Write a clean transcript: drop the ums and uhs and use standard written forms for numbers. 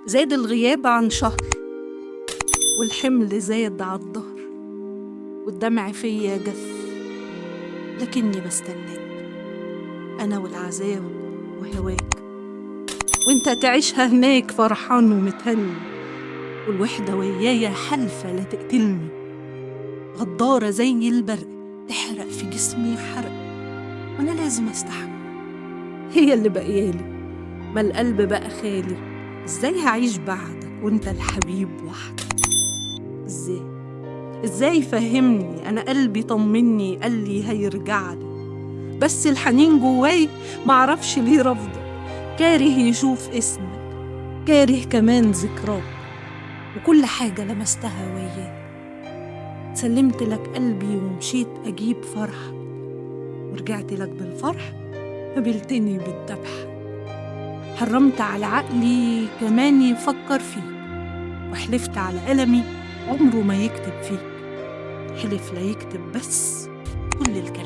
زاد الغياب عن شهر، والحمل زاد عالظهر، والدمع فيا جف، لكني بستناك أنا والعذاب وهواك، وانت تعيشها هناك فرحان ومتهني، والوحدة ويايا حلفة لا تقتلني، غدارة زي البرق تحرق في جسمي حرق، وأنا لازم أستحمل، هي اللي بقيالي، ما القلب بقى خالي. ازاي هعيش بعدك وانت الحبيب وحدك؟ ازاي فهمني؟ انا قلبي طمني قالي هيرجعلي، بس الحنين جواي معرفش ليه رفضك، كاره يشوف اسمك، كاره كمان ذكراك، وكل حاجة لمستها وياك. سلمت لك قلبي ومشيت أجيب فرح، ورجعت لك بالفرح قابلتني بالذبح. حرمت على عقلي كمان يفكر فيك، وحلفت على قلمي عمره ما يكتب فيك، حلف لا يكتب بس كل الكلام.